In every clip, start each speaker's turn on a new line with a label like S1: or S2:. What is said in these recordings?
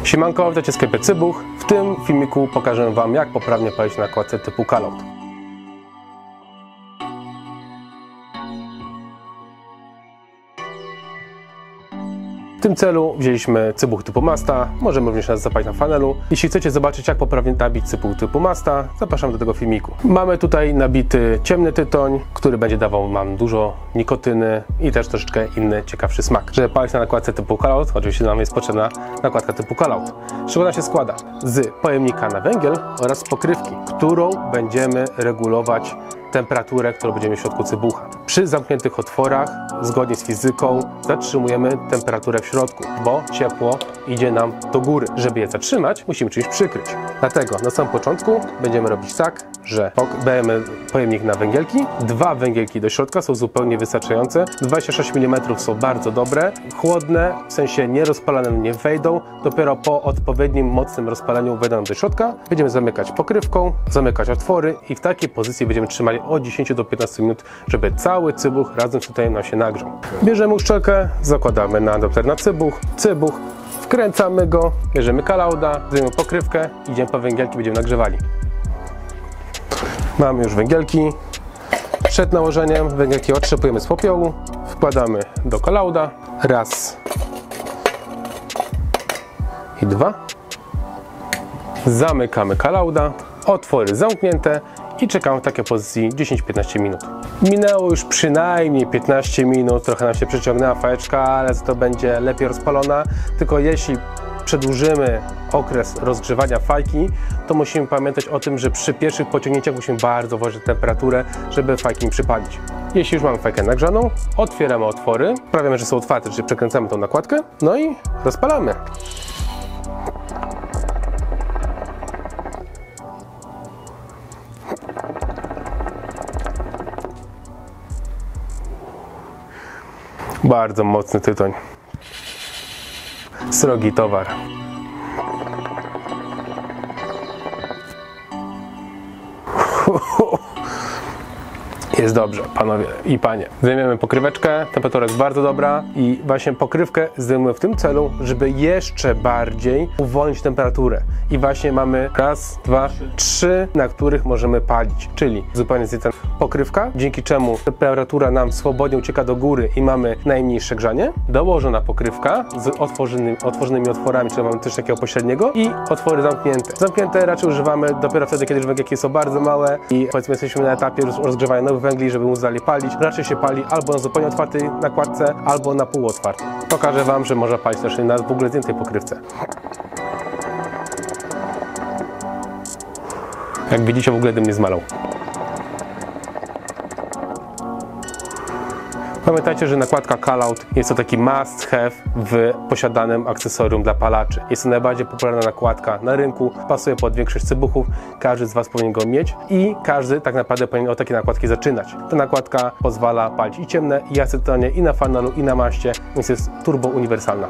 S1: Siemanko, witajcie w sklepie Cybuch. W tym filmiku pokażę Wam, jak poprawnie palić na nakładce typu Call-Out. W tym celu wzięliśmy cybuch typu Masta, możemy również nas zapalić na fanelu. Jeśli chcecie zobaczyć, jak poprawnie nabić cybuch typu Masta, zapraszam do tego filmiku. Mamy tutaj nabity ciemny tytoń, który będzie dawał nam dużo nikotyny i też troszeczkę inny, ciekawszy smak. Żeby palić na nakładce typu Call-Out, oczywiście nam jest potrzebna nakładka typu Call-Out. Z czego ona się składa? Z pojemnika na węgiel oraz z pokrywki, którą będziemy regulować temperaturę, którą będziemy w środku cybucha. Przy zamkniętych otworach, zgodnie z fizyką, zatrzymujemy temperaturę w środku, bo ciepło idzie nam do góry. Żeby je zatrzymać, musimy czymś przykryć. Dlatego na samym początku będziemy robić tak, że dajemy pojemnik na węgielki. 2 węgielki do środka są zupełnie wystarczające. 26 mm są bardzo dobre. Chłodne, w sensie nierozpalane nie wejdą. Dopiero po odpowiednim, mocnym rozpaleniu wejdą do środka. Będziemy zamykać pokrywką, zamykać otwory i w takiej pozycji będziemy trzymali od 10 do 15 minut, żeby cały cybuch razem z tytoniem nam się nagrzał. Bierzemy uszczelkę, zakładamy na adapter na cybuch, wkręcamy go, bierzemy Call-Outa, zdejmujemy pokrywkę, idziemy po węgielki, będziemy nagrzewali. Mamy już węgielki. Przed nałożeniem węgielki otrzepujemy z popiołu, wkładamy do Call-Outa, raz i 2. Zamykamy Call-Outa, otwory zamknięte i czekamy w takiej pozycji 10-15 minut. Minęło już przynajmniej 15 minut, trochę nam się przeciągnęła fajeczka, ale to będzie lepiej rozpalona, tylko jeśli przedłużymy okres rozgrzewania fajki, to musimy pamiętać o tym, że przy pierwszych pociągnięciach musimy bardzo uważać temperaturę, żeby fajki nie przypalić. Jeśli już mamy fajkę nagrzaną, otwieramy otwory, sprawiamy, że są otwarte, czyli przekręcamy tą nakładkę, no i rozpalamy. Bardzo mocny tytoń. Srogi towar. Jest dobrze, panowie i panie. Zdejmiemy pokryweczkę, temperatura jest bardzo dobra i właśnie pokrywkę zdejmujemy w tym celu, żeby jeszcze bardziej uwolnić temperaturę. I właśnie mamy raz, 2, 3, na których możemy palić. Czyli zupełnie zdjęta pokrywka, dzięki czemu temperatura nam swobodnie ucieka do góry i mamy najmniejsze grzanie. Dołożona pokrywka z otworzonymi otworami, czyli mamy coś takiego pośredniego i otwory zamknięte. Zamknięte raczej używamy dopiero wtedy, kiedy węgielki są bardzo małe i powiedzmy jesteśmy na etapie rozgrzewania nowych węgli, żeby móc dalej palić. Raczej się pali albo na zupełnie otwartej nakładce, albo na półotwartej. Pokażę Wam, że można palić też na w ogóle zdjętej pokrywce. Jak widzicie, w ogóle dym nie zmalał. Pamiętajcie, że nakładka Call-Out jest to taki must have w posiadanym akcesorium dla palaczy. Jest to najbardziej popularna nakładka na rynku, pasuje pod większość cybuchów, każdy z Was powinien go mieć i każdy tak naprawdę powinien od takiej nakładki zaczynać. Ta nakładka pozwala palić i ciemne, i acetonie, i na fanelu, i na maście, więc jest turbo uniwersalna.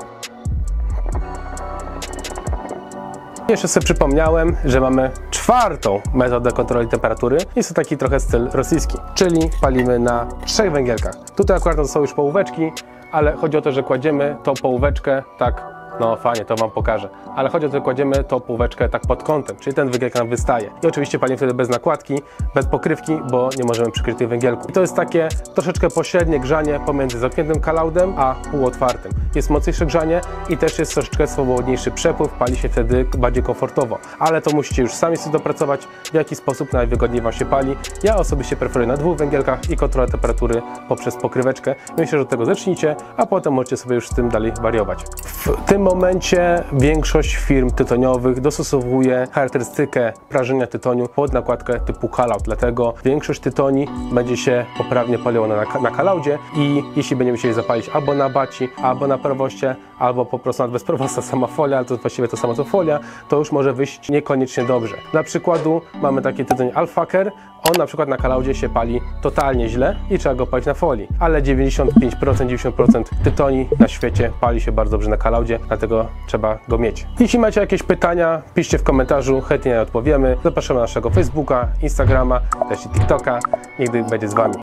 S1: Jeszcze sobie przypomniałem, że mamy 4. metodę kontroli temperatury. Jest to taki trochę styl rosyjski, czyli palimy na 3 węgielkach. Tutaj akurat to są już połóweczki, ale chodzi o to, że kładziemy tą połóweczkę tak, no fajnie, to Wam pokażę, ale chodzi o to, że kładziemy tą połóweczkę tak pod kątem, czyli ten węgielek nam wystaje. I oczywiście palimy wtedy bez nakładki, bez pokrywki, bo nie możemy przykryć tych węgielków. I to jest takie troszeczkę pośrednie grzanie pomiędzy zamkniętym Call-Outem a półotwartym. Jest mocniejsze grzanie i też jest troszeczkę swobodniejszy przepływ, pali się wtedy bardziej komfortowo. Ale to musicie już sami sobie dopracować, w jaki sposób najwygodniej Wam się pali. Ja osobiście preferuję na 2 węgielkach i kontrolę temperatury poprzez pokryweczkę. Myślę, że od tego zacznijcie, a potem możecie sobie już z tym dalej wariować. W tym momencie większość firm tytoniowych dostosowuje charakterystykę prażenia tytoniu pod nakładkę typu Call-Out, dlatego większość tytoni będzie się poprawnie paliła na Call-Outie i jeśli będziemy chcieli zapalić albo na baci, albo na prowoście, albo po prostu nawet bez prowosta sama folia, ale to właściwie to samo co folia, to już może wyjść niekoniecznie dobrze. Dla przykładu mamy taki tytoń Alfaker, on na przykład na Call-Outie się pali totalnie źle i trzeba go palić na folii, ale 95-90% tytoni na świecie pali się bardzo dobrze na Call-Outie, dlatego trzeba go mieć. Jeśli macie jakieś pytania, piszcie w komentarzu, chętnie odpowiemy. Zapraszamy na naszego Facebooka, Instagrama, też i TikToka. Niech będzie z Wami.